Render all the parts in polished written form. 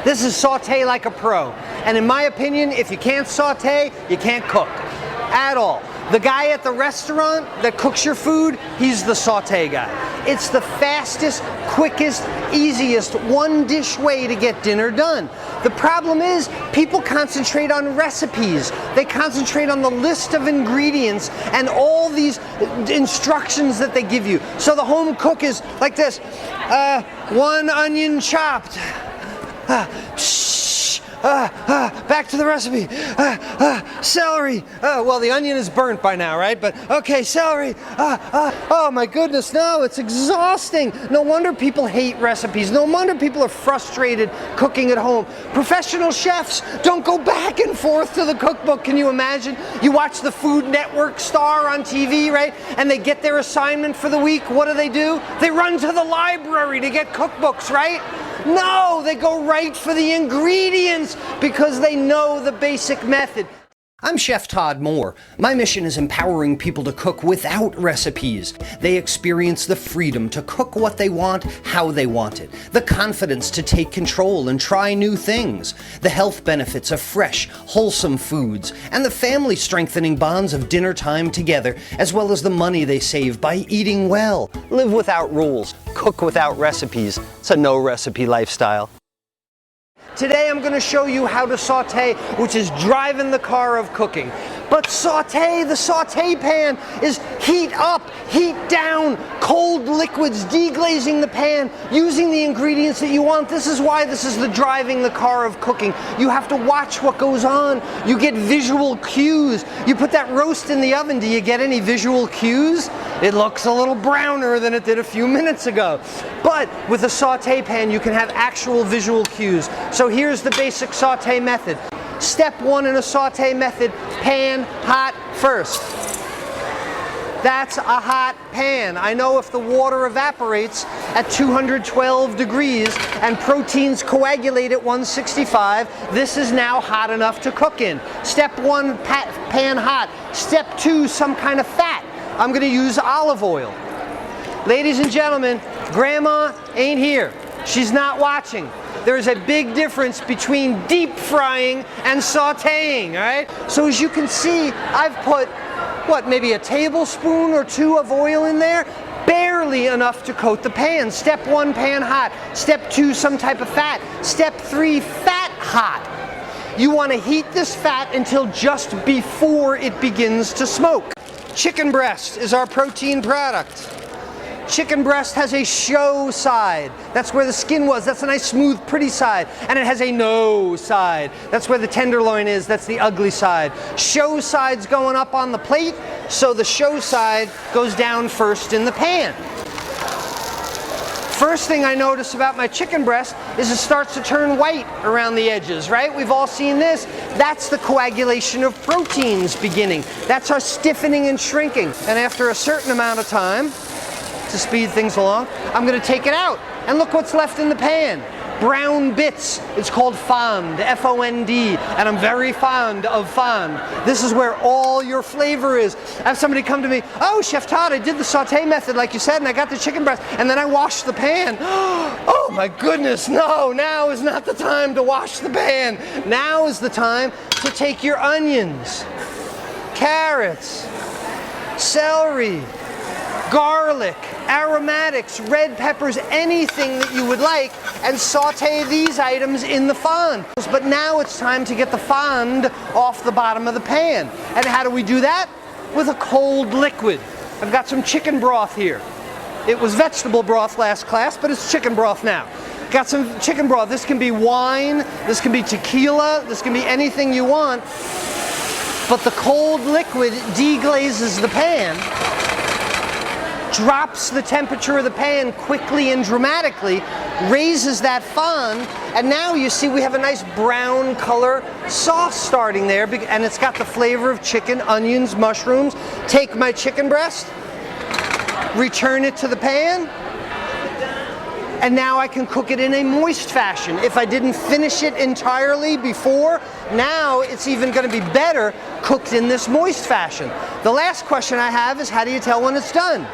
This is saute like a pro. And in my opinion, if you can't saute, you can't cook at all. The guy at the restaurant that cooks your food, he's the saute guy. It's the fastest, quickest, easiest one-dish way to get dinner done. The problem is, people concentrate on recipes. They concentrate on the list of ingredients and all these instructions that they give you. So the home cook is like this, 1 onion chopped. Back to the recipe. Celery. Well, the onion is burnt by now, right? But okay, celery. Oh my goodness, no, it's exhausting. No wonder people hate recipes. No wonder people are frustrated cooking at home. Professional chefs don't go back and forth to the cookbook. Can you imagine? You watch the Food Network star on TV, right? And they get their assignment for the week. What do? They run to the library to get cookbooks, right? No, they go right for the ingredients because they know the basic method. I'm Chef Todd Moore. My mission is empowering people to cook without recipes. They experience the freedom to cook what they want, how they want it, the confidence to take control and try new things, the health benefits of fresh, wholesome foods, and the family-strengthening bonds of dinner time together, as well as the money they save by eating well. Live without rules, cook without recipes. It's a no-recipe lifestyle. Today I'm going to show you how to saute, which is driving the car of cooking. But saute, the saute pan is heat up, heat down, cold liquids, deglazing the pan, using the ingredients that you want. This is why this is the driving the car of cooking. You have to watch what goes on. You get visual cues. You put that roast in the oven, do you get any visual cues? It looks a little browner than it did a few minutes ago. But with a saute pan, you can have actual visual cues. So here's the basic saute method. Step 1 in a saute method, pan hot first. That's a hot pan. I know if the water evaporates at 212 degrees and proteins coagulate at 165, this is now hot enough to cook in. Step 1, pan hot. Step 2, some kind of fat. I'm going to use olive oil. Ladies and gentlemen, Grandma ain't here. She's not watching. There's a big difference between deep frying and sauteing, all right? So as you can see, I've put, maybe a tablespoon or 2 of oil in there, barely enough to coat the pan. Step 1, pan hot. Step 2, some type of fat. Step 3, fat hot. You want to heat this fat until just before it begins to smoke. Chicken breast is our protein product. Chicken breast has a show side. That's where the skin was. That's a nice, smooth, pretty side. And it has a no side. That's where the tenderloin is. That's the ugly side. Show side's going up on the plate, so the show side goes down first in the pan. First thing I notice about my chicken breast is it starts to turn white around the edges, right? We've all seen this. That's the coagulation of proteins beginning. That's our stiffening and shrinking. And after a certain amount of time, to speed things along, I'm going to take it out. And look what's left in the pan. Brown bits. It's called fond, F-O-N-D, and I'm very fond of fond. This is where all your flavor is. I have somebody come to me, oh, Chef Todd, I did the saute method like you said, and I got the chicken breast, and then I washed the pan. Oh my goodness, no, now is not the time to wash the pan. Now is the time to take your onions, carrots, celery, garlic, aromatics, red peppers, anything that you would like, and saute these items in the fond. But now it's time to get the fond off the bottom of the pan. And how do we do that? With a cold liquid. I've got some chicken broth here. It was vegetable broth last class, but it's chicken broth now. Got some chicken broth. This can be wine, this can be tequila, this can be anything you want. But the cold liquid deglazes the pan, drops the temperature of the pan quickly and dramatically, raises that fond, and now you see we have a nice brown color sauce starting there, and it's got the flavor of chicken, onions, mushrooms. Take my chicken breast, return it to the pan, and now I can cook it in a moist fashion. If I didn't finish it entirely before, now it's even going to be better cooked in this moist fashion. The last question I have is, how do you tell when it's done?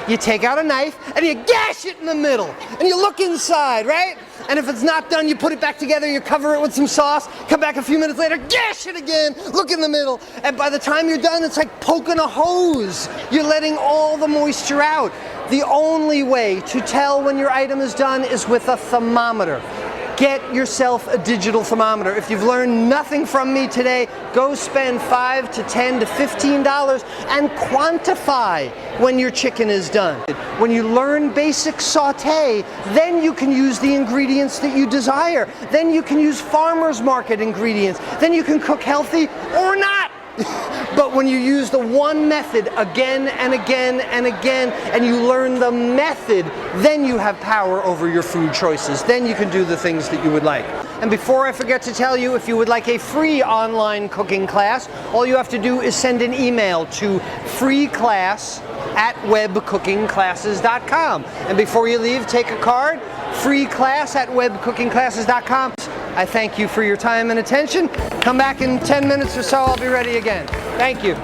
You take out a knife and you gash it in the middle and you look inside, right? And if it's not done, you put it back together, you cover it with some sauce, come back a few minutes later, gash it again, look in the middle, and by the time you're done, it's like poking a hose. You're letting all the moisture out. The only way to tell when your item is done is with a thermometer. Get yourself a digital thermometer. If you've learned nothing from me today, go spend $5 to $10 to $15 and quantify when your chicken is done. When you learn basic saute, then you can use the ingredients that you desire. Then you can use farmers market ingredients. Then you can cook healthy or not. But when you use the one method again and again and again, and you learn the method, then you have power over your food choices. Then you can do the things that you would like. And before I forget to tell you, if you would like a free online cooking class, all you have to do is send an email to freeclass@webcookingclasses.com. And before you leave, take a card, freeclass@webcookingclasses.com. I thank you for your time and attention. Come back in 10 minutes or so, I'll be ready again. Thank you.